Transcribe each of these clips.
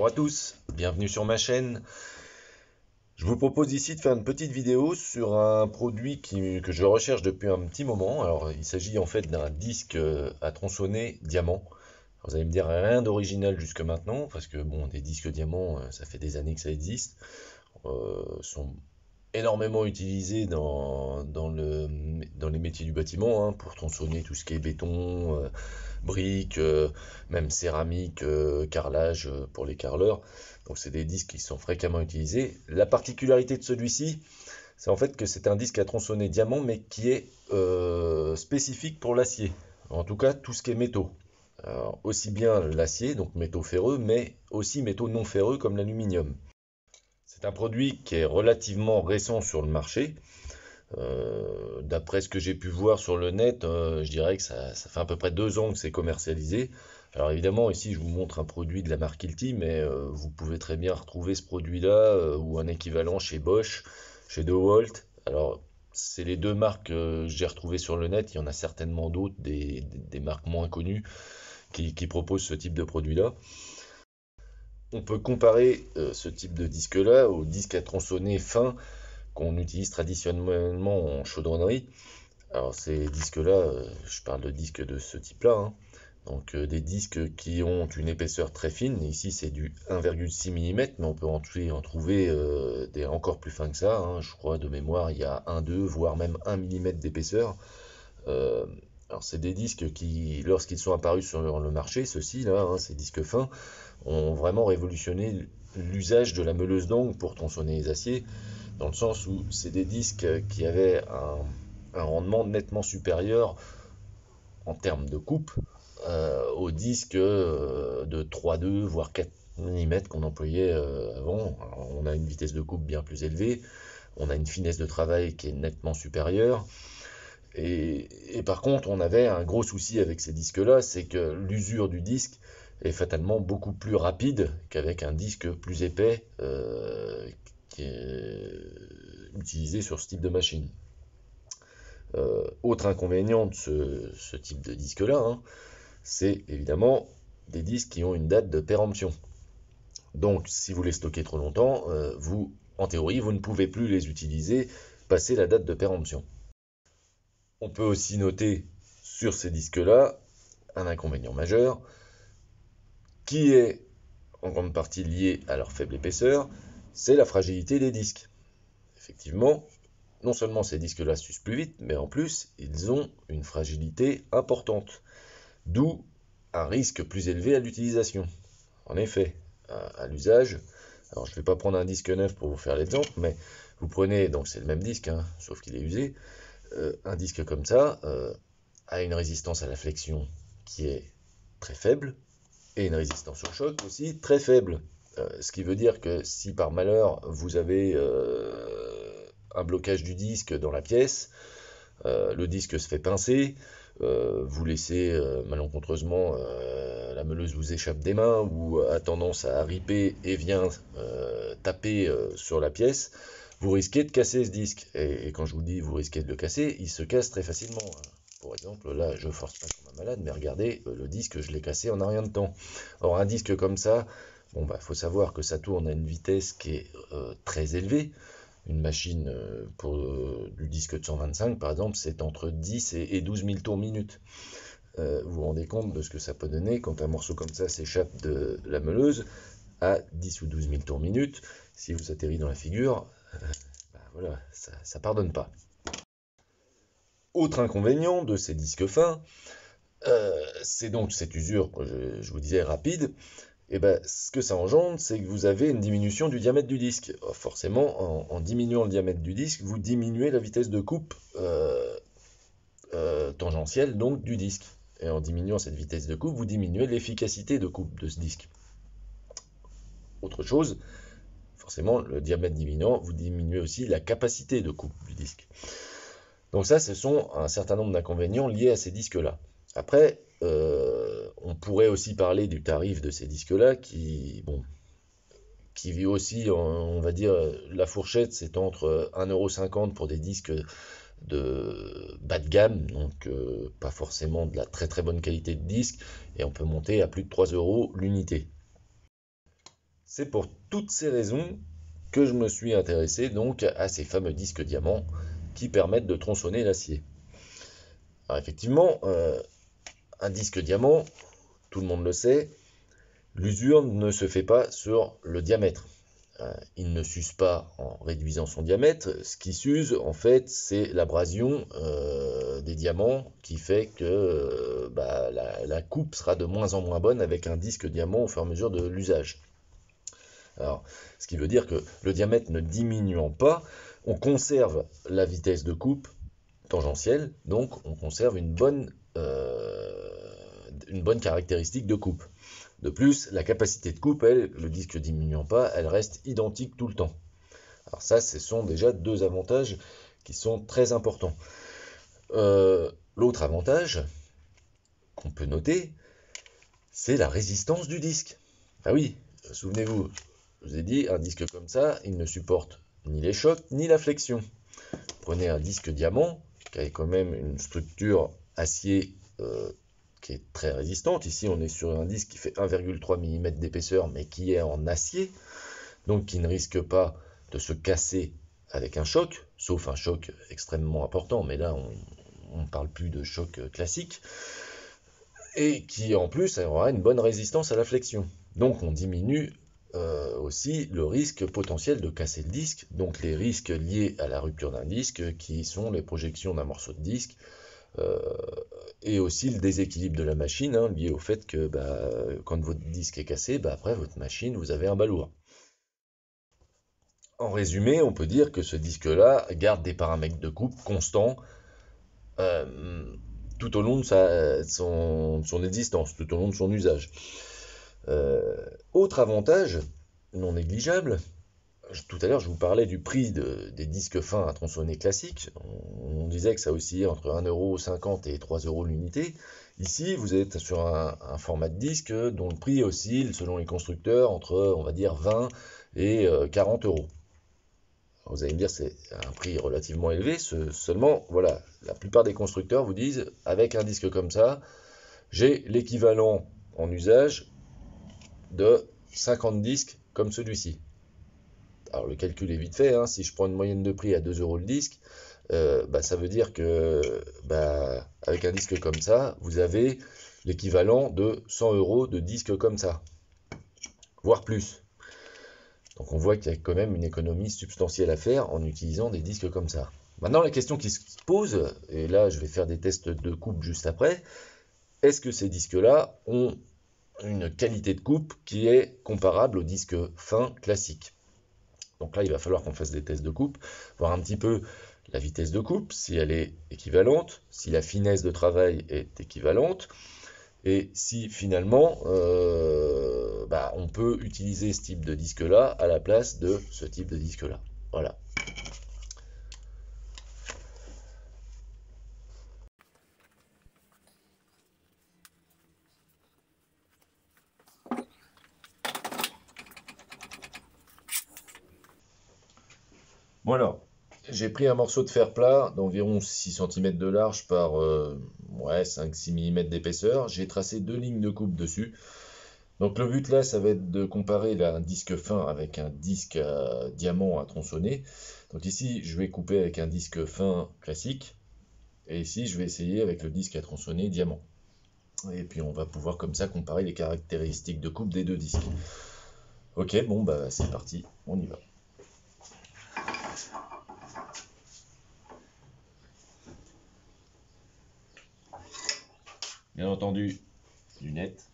Bonjour à tous, bienvenue sur ma chaîne. Je vous propose ici de faire une petite vidéo sur un produit que je recherche depuis un petit moment. Alors, il s'agit en fait d'un disque à tronçonner diamant. Alors, vous allez me dire rien d'original jusque maintenant, parce que bon, des disques diamants, ça fait des années que ça existe. Sont énormément utilisés dans les métiers du bâtiment, hein, pour tronçonner tout ce qui est béton, briques, même céramique, carrelage pour les carreleurs. Donc c'est des disques qui sont fréquemment utilisés. La particularité de celui-ci, c'est en fait que c'est un disque à tronçonner diamant, mais qui est spécifique pour l'acier. En tout cas, tout ce qui est métaux. Alors, aussi bien l'acier, donc métaux ferreux, mais aussi métaux non ferreux comme l'aluminium. C'est un produit qui est relativement récent sur le marché. D'après ce que j'ai pu voir sur le net, je dirais que ça fait à peu près 2 ans que c'est commercialisé. Alors évidemment, ici je vous montre un produit de la marque Hilti, mais vous pouvez très bien retrouver ce produit-là ou un équivalent chez Bosch, chez DeWalt. Alors c'est les deux marques que j'ai retrouvées sur le net. Il y en a certainement d'autres, des marques moins connues, qui proposent ce type de produit-là. On peut comparer ce type de disque-là au disque à tronçonner fin qu'on utilise traditionnellement en chaudronnerie. Alors ces disques-là, je parle de disques de ce type-là, hein. Donc des disques qui ont une épaisseur très fine. Ici c'est du 1,6 mm, mais on peut en trouver des encore plus fins que ça, hein. Je crois de mémoire il y a 1, 2, voire même 1 mm d'épaisseur. Euh, alors c'est des disques qui, lorsqu'ils sont apparus sur le marché, ceux-ci là, hein, ces disques fins, ont vraiment révolutionné l'usage de la meuleuse d'angle pour tronçonner les aciers, dans le sens où c'est des disques qui avaient un rendement nettement supérieur en termes de coupe aux disques de 3,2 voire 4 mm qu'on employait avant. Alors, on a une vitesse de coupe bien plus élevée, on a une finesse de travail qui est nettement supérieure. Et par contre, on avait un gros souci avec ces disques-là, c'est que l'usure du disque est fatalement beaucoup plus rapide qu'avec un disque plus épais qui est utilisé sur ce type de machine. Autre inconvénient de ce type de disque-là, hein, c'est évidemment des disques qui ont une date de péremption. Donc, si vous les stockez trop longtemps, en théorie, vous ne pouvez plus les utiliser passé la date de péremption. On peut aussi noter sur ces disques-là un inconvénient majeur qui est en grande partie lié à leur faible épaisseur, c'est la fragilité des disques. Effectivement, non seulement ces disques-là s'usent plus vite, mais en plus, ils ont une fragilité importante, d'où un risque plus élevé à l'utilisation. En effet, à l'usage, alors je ne vais pas prendre un disque neuf pour vous faire l'exemple, mais vous prenez, donc c'est le même disque, hein, sauf qu'il est usé, un disque comme ça a une résistance à la flexion qui est très faible et une résistance au choc aussi très faible. Ce qui veut dire que si par malheur vous avez un blocage du disque dans la pièce, le disque se fait pincer, vous laissez malencontreusement la meuleuse vous échappe des mains ou a tendance à riper et vient taper sur la pièce, vous risquez de casser ce disque. Et quand je vous dis vous risquez de le casser, il se casse très facilement. Pour exemple, là je force pas comme un malade, mais regardez, le disque je l'ai cassé en un rien de temps. Or un disque comme ça, bon bah faut savoir que ça tourne à une vitesse qui est très élevée. Une machine pour du disque de 125 par exemple, c'est entre 10 et 12 000 tours minute. Vous vous rendez compte de ce que ça peut donner quand un morceau comme ça s'échappe de la meuleuse à 10 ou 12 000 tours minute. Si vous atterrit dans la figure, ben voilà, ça pardonne pas. Autre inconvénient de ces disques fins, c'est donc cette usure, je vous disais, rapide. Et ben, ce que ça engendre, c'est que vous avez une diminution du diamètre du disque. Forcément, en diminuant le diamètre du disque, vous diminuez la vitesse de coupe tangentielle donc, du disque. Et en diminuant cette vitesse de coupe, vous diminuez l'efficacité de coupe de ce disque. Autre chose, forcément, le diamètre diminuant, vous diminuez aussi la capacité de coupe du disque. Donc ça, ce sont un certain nombre d'inconvénients liés à ces disques-là. Après, on pourrait aussi parler du tarif de ces disques-là qui vit aussi, on va dire, la fourchette, c'est entre 1,50 € pour des disques de bas de gamme, donc pas forcément de la très bonne qualité de disque, et on peut monter à plus de 3 € l'unité. C'est pour toutes ces raisons que je me suis intéressé donc à ces fameux disques diamants qui permettent de tronçonner l'acier. Alors effectivement, un disque diamant, tout le monde le sait, l'usure ne se fait pas sur le diamètre. Il ne s'use pas en réduisant son diamètre. Ce qui s'use, en fait, c'est l'abrasion des diamants qui fait que la coupe sera de moins en moins bonne avec un disque diamant au fur et à mesure de l'usage. Alors, ce qui veut dire que le diamètre ne diminuant pas, on conserve la vitesse de coupe tangentielle, donc on conserve une bonne caractéristique de coupe. De plus, la capacité de coupe, elle, le disque diminuant pas, elle reste identique tout le temps. Alors ça, ce sont déjà deux avantages qui sont très importants. L'autre avantage qu'on peut noter, c'est la résistance du disque. Ah oui, souvenez-vous, je vous ai dit, un disque comme ça, il ne supporte ni les chocs, ni la flexion. Prenez un disque diamant, qui a quand même une structure acier qui est très résistante. Ici, on est sur un disque qui fait 1,3 mm d'épaisseur, mais qui est en acier, donc qui ne risque pas de se casser avec un choc, sauf un choc extrêmement important, mais là, on ne parle plus de choc classique, et qui en plus aura une bonne résistance à la flexion. Donc on diminue aussi le risque potentiel de casser le disque, donc les risques liés à la rupture d'un disque, qui sont les projections d'un morceau de disque, et aussi le déséquilibre de la machine, lié au fait que quand votre disque est cassé, après votre machine, vous avez un bas lourd. En résumé, on peut dire que ce disque-là garde des paramètres de coupe constants tout au long de son existence, tout au long de son usage. Autre avantage non négligeable, tout à l'heure je vous parlais du prix des disques fins à tronçonner classiques. On disait que ça oscillait entre 1,50 € et 3 € l'unité. Ici, vous êtes sur un format de disque dont le prix oscille, selon les constructeurs, entre, on va dire, 20 et 40 €. Vous allez me dire, c'est un prix relativement élevé. Seulement, voilà, la plupart des constructeurs vous disent, avec un disque comme ça, j'ai l'équivalent en usage de 50 disques comme celui-ci. Alors le calcul est vite fait, si je prends une moyenne de prix à 2 € le disque, ça veut dire que avec un disque comme ça, vous avez l'équivalent de 100 € de disques comme ça, voire plus. Donc on voit qu'il y a quand même une économie substantielle à faire en utilisant des disques comme ça. Maintenant la question qui se pose, et là je vais faire des tests de coupe juste après, est-ce que ces disques-là ont une qualité de coupe qui est comparable aux disques fins classiques? Donc là il va falloir qu'on fasse des tests de coupe, voir un petit peu la vitesse de coupe, si elle est équivalente, si la finesse de travail est équivalente, et si finalement on peut utiliser ce type de disque là à la place de ce type de disque là. Voilà. Voilà. J'ai pris un morceau de fer plat d'environ 6 cm de large par 5-6 mm d'épaisseur. J'ai tracé deux lignes de coupe dessus. Donc le but là, ça va être de comparer un disque fin avec un disque à diamant à tronçonner. Donc ici, je vais couper avec un disque fin classique. Et ici, je vais essayer avec le disque à tronçonner diamant. Et puis on va pouvoir comme ça comparer les caractéristiques de coupe des deux disques. Ok, bon c'est parti, on y va. Bien entendu, lunettes.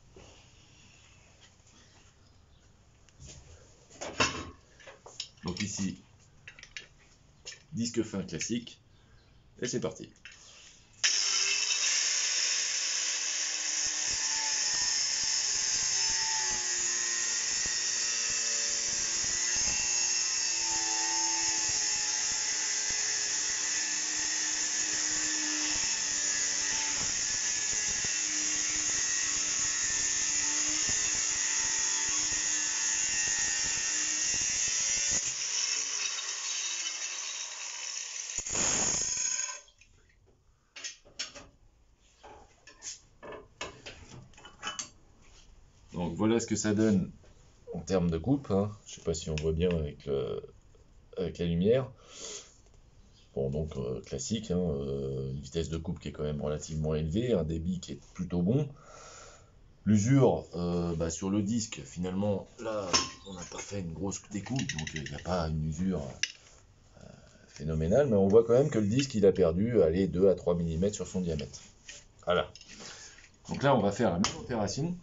Donc ici, disque fin classique, et c'est parti. Donc voilà ce que ça donne en termes de coupe, hein. Je ne sais pas si on voit bien avec la lumière. Bon, donc classique, hein, une vitesse de coupe qui est quand même relativement élevée, un débit qui est plutôt bon. L'usure sur le disque, finalement, là, on n'a pas fait une grosse découpe, donc il n'y a pas une usure phénoménale, mais on voit quand même que le disque, il a perdu, allez, 2 à 3 mm sur son diamètre. Voilà. Donc là, on va faire la même opération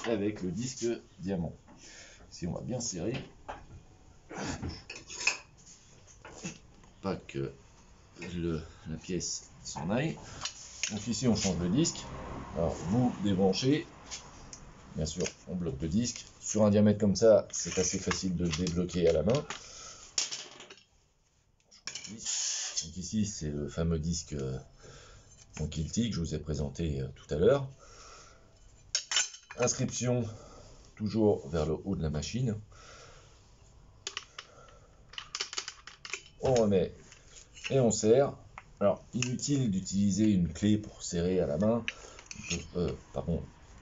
avec le disque diamant. Ici, on va bien serrer, pour pas que la pièce s'en aille. Donc ici, on change le disque. Alors, vous débranchez. Bien sûr, on bloque le disque. Sur un diamètre comme ça, c'est assez facile de le débloquer à la main. Donc ici, c'est le fameux disque Kilty que je vous ai présenté tout à l'heure. Inscription toujours vers le haut de la machine. On remet et on serre. Alors, inutile d'utiliser une clé pour serrer à la main,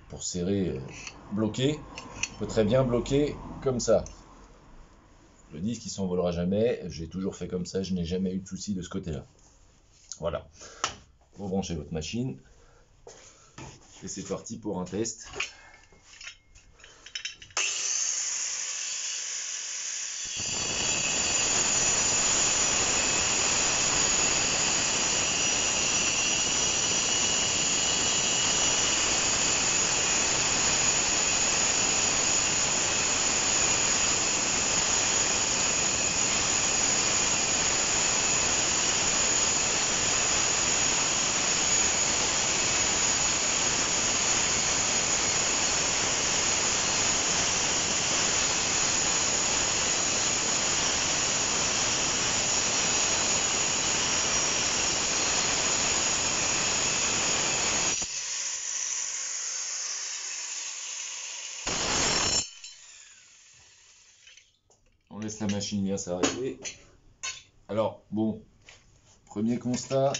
pour serrer bloqué. On peut très bien bloquer comme ça. Le disque il s'envolera jamais, j'ai toujours fait comme ça, je n'ai jamais eu de souci de ce côté-là. Voilà. Vous branchez votre machine et c'est parti pour un test. On laisse la machine bien s'arrêter. Alors, bon, premier constat,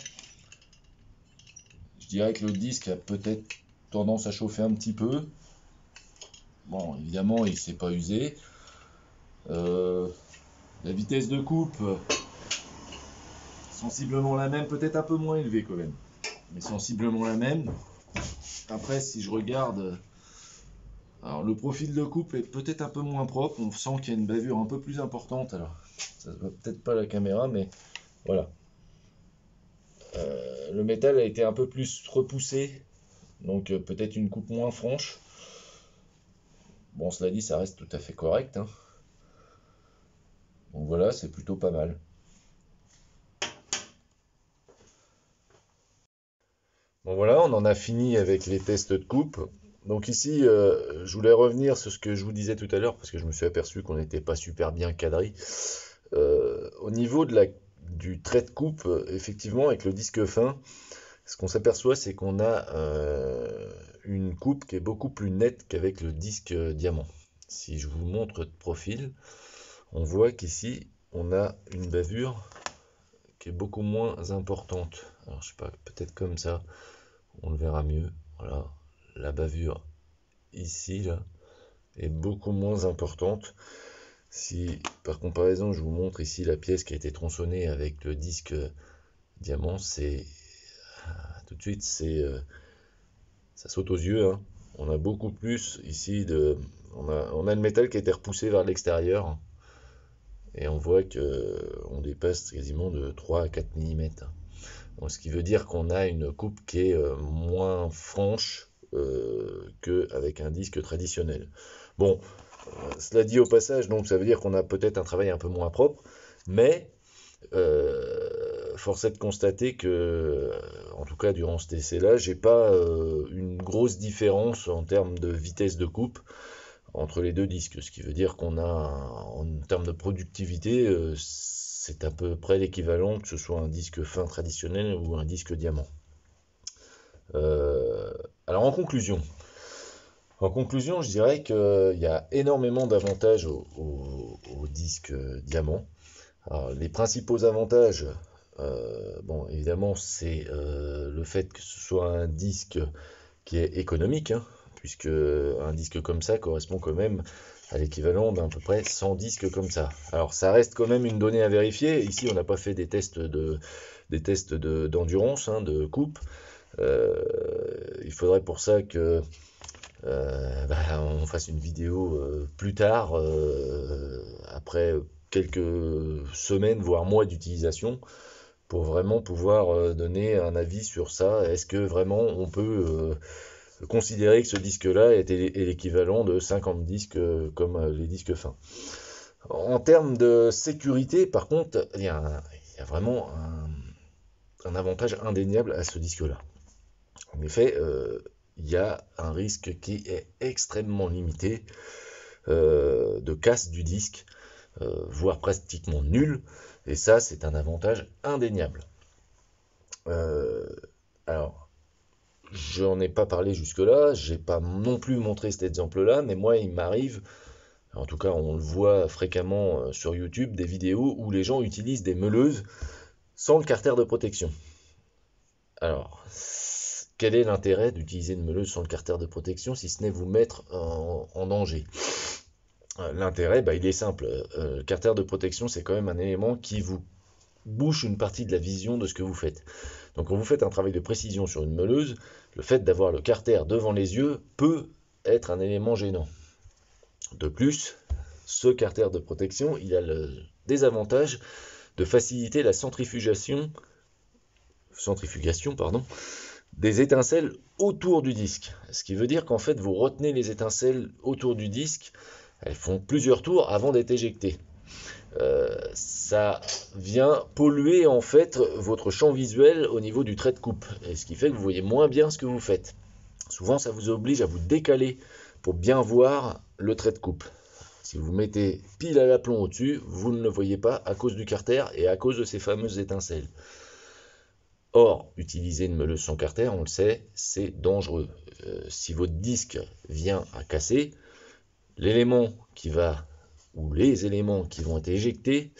je dirais que le disque a peut-être tendance à chauffer un petit peu. Bon, évidemment, il ne s'est pas usé. La vitesse de coupe, sensiblement la même, peut-être un peu moins élevée quand même, mais sensiblement la même. Après, si je regarde, alors le profil de coupe est peut-être un peu moins propre, on sent qu'il y a une bavure un peu plus importante. Alors, ça se voit peut-être pas à la caméra, mais voilà. Le métal a été un peu plus repoussé, donc peut-être une coupe moins franche. Bon, cela dit, ça reste tout à fait correct, hein. Donc voilà, c'est plutôt pas mal. Bon voilà, on en a fini avec les tests de coupe. Donc ici, je voulais revenir sur ce que je vous disais tout à l'heure, parce que je me suis aperçu qu'on n'était pas super bien cadré. Au niveau du trait de coupe, effectivement, avec le disque fin, ce qu'on s'aperçoit, c'est qu'on a une coupe qui est beaucoup plus nette qu'avec le disque diamant. Si je vous montre de profil, on voit qu'ici, on a une bavure qui est beaucoup moins importante. Alors, je sais pas, peut-être comme ça, on le verra mieux. Voilà, la bavure ici, là, est beaucoup moins importante. Si, par comparaison, je vous montre ici la pièce qui a été tronçonnée avec le disque diamant, c'est tout de suite, ça saute aux yeux, hein. On a beaucoup plus ici on a le métal qui a été repoussé vers l'extérieur et on voit que on dépasse quasiment de 3 à 4 mm. Donc, ce qui veut dire qu'on a une coupe qui est moins franche qu'avec un disque traditionnel. Bon, cela dit au passage, donc ça veut dire qu'on a peut-être un travail un peu moins propre, mais force est de constater que, en tout cas durant cet essai-là, j'ai pas une grosse différence en termes de vitesse de coupe entre les deux disques, ce qui veut dire qu'on a, en termes de productivité, c'est à peu près l'équivalent que ce soit un disque fin traditionnel ou un disque diamant. Alors en conclusion, je dirais qu'il y a énormément d'avantages au disque diamant. Alors, les principaux avantages, bon, évidemment, c'est le fait que ce soit un disque qui est économique, hein, puisque un disque comme ça correspond quand même à l'équivalent d'à peu près 100 disques comme ça. Alors ça reste quand même une donnée à vérifier. Ici on n'a pas fait des tests d'endurance, de coupe. Il faudrait pour ça que on fasse une vidéo plus tard, après quelques semaines voire mois d'utilisation, pour vraiment pouvoir donner un avis sur ça. Est-ce que vraiment on peut considérer que ce disque-là est l'équivalent de 50 disques comme les disques fins. En termes de sécurité, par contre, il y a vraiment un avantage indéniable à ce disque-là. En effet, il y a un risque qui est extrêmement limité de casse du disque, voire pratiquement nul, et ça c'est un avantage indéniable. Alors, j'en ai pas parlé jusque-là, j'ai pas non plus montré cet exemple-là, mais moi il m'arrive, en tout cas on le voit fréquemment sur YouTube, des vidéos où les gens utilisent des meuleuses sans le carter de protection. Alors, quel est l'intérêt d'utiliser une meuleuse sans le carter de protection si ce n'est vous mettre en danger? L'intérêt, il est simple. Le carter de protection, c'est quand même un élément qui vous bouche une partie de la vision de ce que vous faites. Donc quand vous faites un travail de précision sur une meuleuse, le fait d'avoir le carter devant les yeux peut être un élément gênant. De plus, ce carter de protection, il a le désavantage de faciliter la centrifugation des étincelles autour du disque. Ce qui veut dire qu'en fait, vous retenez les étincelles autour du disque, elles font plusieurs tours avant d'être éjectées. Ça vient polluer en fait votre champ visuel au niveau du trait de coupe, et ce qui fait que vous voyez moins bien ce que vous faites. Souvent ça vous oblige à vous décaler pour bien voir le trait de coupe. Si vous mettez pile à l'aplomb au-dessus, vous ne le voyez pas à cause du carter et à cause de ces fameuses étincelles. Or, utiliser une meuleuse sans carter, on le sait, c'est dangereux. Si votre disque vient à casser, l'élément qui va ou les éléments qui vont être éjectés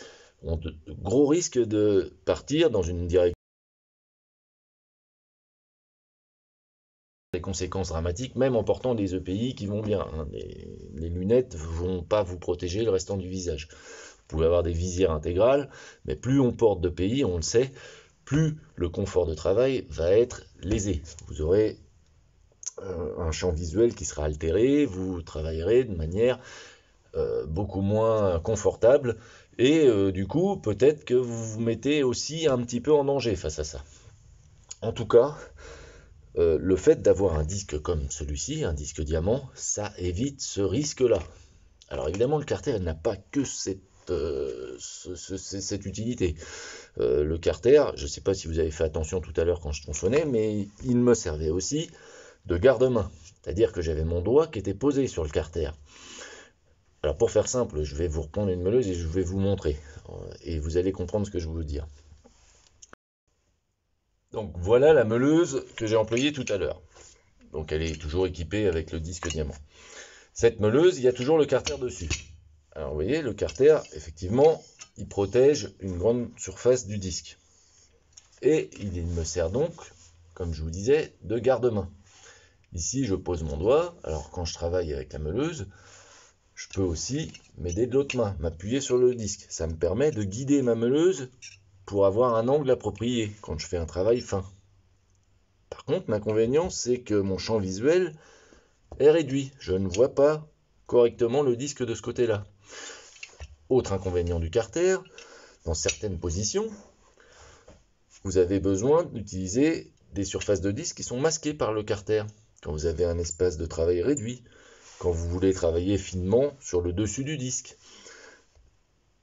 ont de gros risques de partir dans une direction des conséquences dramatiques, même en portant des EPI qui vont bien. Les lunettes ne vont pas vous protéger le restant du visage. Vous pouvez avoir des visières intégrales, mais plus on porte d'EPI, on le sait, plus le confort de travail va être lésé. Vous aurez un champ visuel qui sera altéré, vous travaillerez de manière beaucoup moins confortable, et du coup peut-être que vous vous mettez aussi un petit peu en danger face à ça. En tout cas, le fait d'avoir un disque comme celui-ci, un disque diamant, ça évite ce risque-là. Alors évidemment, le carter n'a pas que cette utilité. Le carter, je ne sais pas si vous avez fait attention tout à l'heure quand je tronçonnais, mais il me servait aussi de garde-main. C'est-à-dire que j'avais mon doigt qui était posé sur le carter. Alors pour faire simple, je vais vous reprendre une meuleuse et je vais vous montrer. Et vous allez comprendre ce que je veux dire. Donc voilà la meuleuse que j'ai employée tout à l'heure. Donc elle est toujours équipée avec le disque diamant. Cette meuleuse, il y a toujours le carter dessus. Alors vous voyez, le carter, effectivement, il protège une grande surface du disque. Et il me sert donc, comme je vous disais, de garde-main. Ici, je pose mon doigt. Alors quand je travaille avec la meuleuse, je peux aussi m'aider de l'autre main, m'appuyer sur le disque. Ça me permet de guider ma meuleuse pour avoir un angle approprié quand je fais un travail fin. Par contre, l'inconvénient, c'est que mon champ visuel est réduit. Je ne vois pas correctement le disque de ce côté-là. Autre inconvénient du carter, dans certaines positions, vous avez besoin d'utiliser des surfaces de disque qui sont masquées par le carter. Quand vous avez un espace de travail réduit, quand vous voulez travailler finement sur le dessus du disque.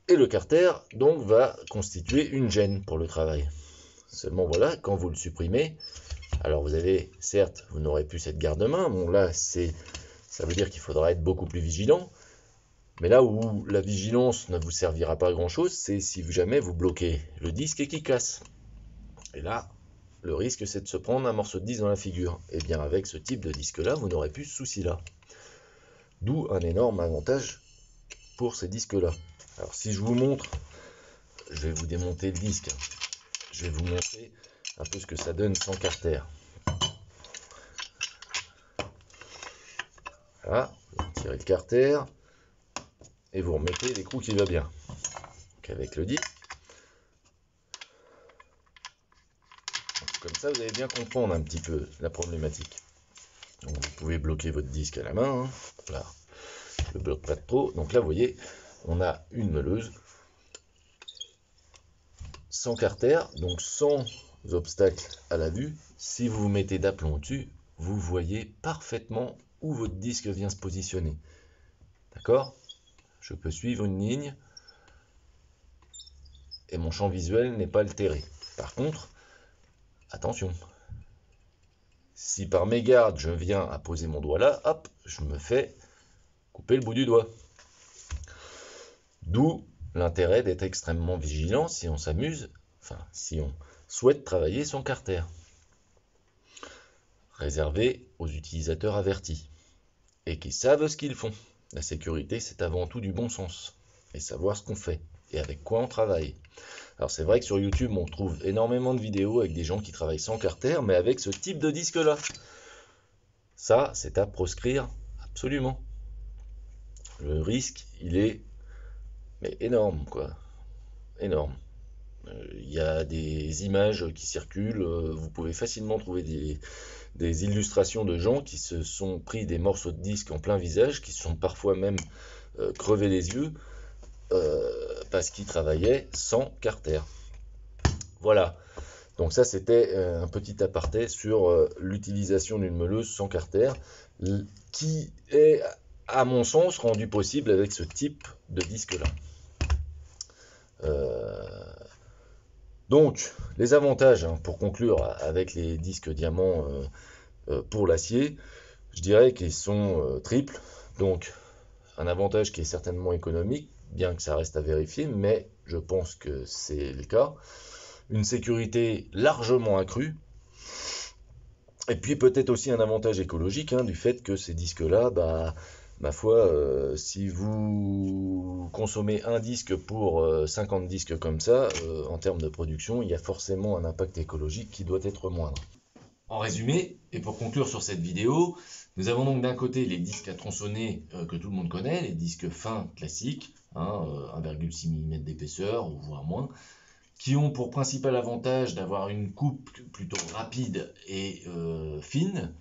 Et le carter donc va constituer une gêne pour le travail. Seulement voilà, quand vous le supprimez, alors vous avez, certes, vous n'aurez plus cette garde-main, bon là ça veut dire qu'il faudra être beaucoup plus vigilant, mais là où la vigilance ne vous servira pas à grand chose, c'est si jamais vous bloquez le disque et qu'il casse. Et là, le risque c'est de se prendre un morceau de disque dans la figure. Et bien avec ce type de disque là, vous n'aurez plus ce souci là. D'où un énorme avantage pour ces disques-là. Alors si je vous montre, je vais vous démonter le disque. Je vais vous montrer un peu ce que ça donne sans carter. Voilà, vous tirez le carter. et vous remettez l'écrou qui va bien. Donc avec le disque. Comme ça, vous allez bien comprendre un petit peu la problématique. Donc, vous pouvez bloquer votre disque à la main. Hein. Là, je ne bloque pas trop. Donc là, vous voyez, on a une meuleuse sans carter, donc sans obstacle à la vue. Si vous vous mettez d'aplomb au-dessus, vous voyez parfaitement où votre disque vient se positionner. D'accord? Je peux suivre une ligne et mon champ visuel n'est pas altéré. Par contre, attention, si par mégarde je viens à poser mon doigt là, hop, je me fais couper le bout du doigt. D'où l'intérêt d'être extrêmement vigilant si on s'amuse, enfin si on souhaite travailler son carter. Réservé aux utilisateurs avertis et qui savent ce qu'ils font. La sécurité, c'est avant tout du bon sens et savoir ce qu'on fait et avec quoi on travaille. Alors c'est vrai que sur YouTube, on trouve énormément de vidéos avec des gens qui travaillent sans carter, mais avec ce type de disque-là. Ça, c'est à proscrire absolument. Le risque, il est énorme, quoi. Énorme. Il y a des images qui circulent, vous pouvez facilement trouver des illustrations de gens qui se sont pris des morceaux de disque en plein visage, qui se sont parfois même crevés les yeux, parce qu'ils travaillaient sans carter. Voilà, donc ça c'était un petit aparté sur l'utilisation d'une meuleuse sans carter, qui est à mon sens rendu possible avec ce type de disque-là. Donc, les avantages, hein, pour conclure avec les disques diamants pour l'acier, je dirais qu'ils sont triples. Donc, un avantage qui est certainement économique, bien que ça reste à vérifier, mais je pense que c'est le cas. Une sécurité largement accrue. Et puis peut-être aussi un avantage écologique, hein, du fait que ces disques-là, ma foi, si vous consommez un disque pour 50 disques comme ça, en termes de production, il y a forcément un impact écologique qui doit être moindre. En résumé, et pour conclure sur cette vidéo, nous avons donc d'un côté les disques à tronçonner que tout le monde connaît, les disques fins classiques, hein, 1,6 mm d'épaisseur, ou voire moins, qui ont pour principal avantage d'avoir une coupe plutôt rapide et fine,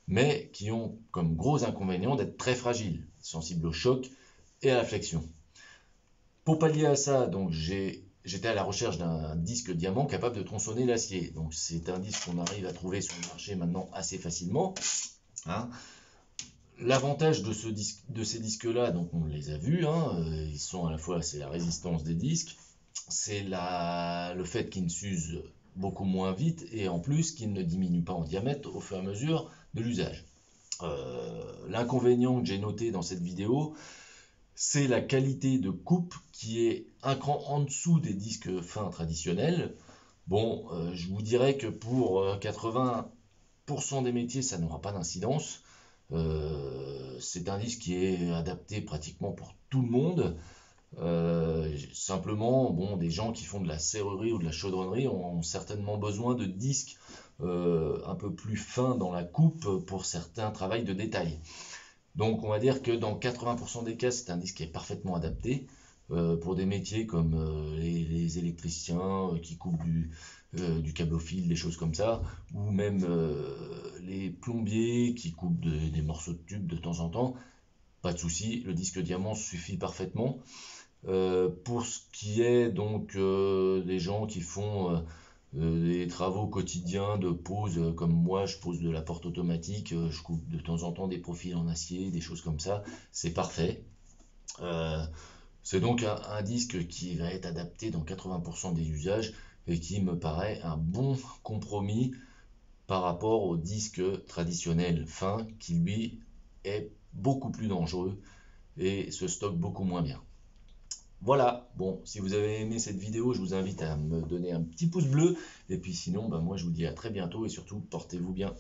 mais qui ont comme gros inconvénient d'être très fragiles, sensibles au choc et à la flexion. Pour pallier à ça, donc j'étais à la recherche d'un disque diamant capable de tronçonner l'acier. Donc c'est un disque qu'on arrive à trouver sur le marché maintenant assez facilement. Hein. L'avantage de ces disques-là, donc on les a vus, hein, ils sont à la fois, c'est la résistance des disques, c'est le fait qu'ils ne s'usent beaucoup moins vite et en plus qu'ils ne diminuent pas en diamètre au fur et à mesure de l'usage. L'inconvénient que j'ai noté dans cette vidéo, c'est la qualité de coupe qui est un cran en dessous des disques fins traditionnels. Bon, je vous dirais que pour 80% des métiers, ça n'aura pas d'incidence. C'est un disque qui est adapté pratiquement pour tout le monde. Simplement, bon, des gens qui font de la serrurerie ou de la chaudronnerie ont certainement besoin de disques un peu plus fins dans la coupe pour certains travaux de détail. Donc on va dire que dans 80% des cas, c'est un disque qui est parfaitement adapté pour des métiers comme les électriciens qui coupent du câble au fil, des choses comme ça, ou même les plombiers qui coupent des morceaux de tubes de temps en temps. Pas de souci, le disque diamant suffit parfaitement. Pour ce qui est donc des gens qui font des travaux quotidiens de pose, comme moi je pose de la porte automatique, je coupe de temps en temps des profils en acier, des choses comme ça, c'est parfait. C'est donc un disque qui va être adapté dans 80% des usages et qui me paraît un bon compromis par rapport au disque traditionnel fin qui lui est beaucoup plus dangereux et se stocke beaucoup moins bien. Voilà, bon, si vous avez aimé cette vidéo, je vous invite à me donner un petit pouce bleu. Et puis sinon, moi je vous dis à très bientôt et surtout, portez-vous bien.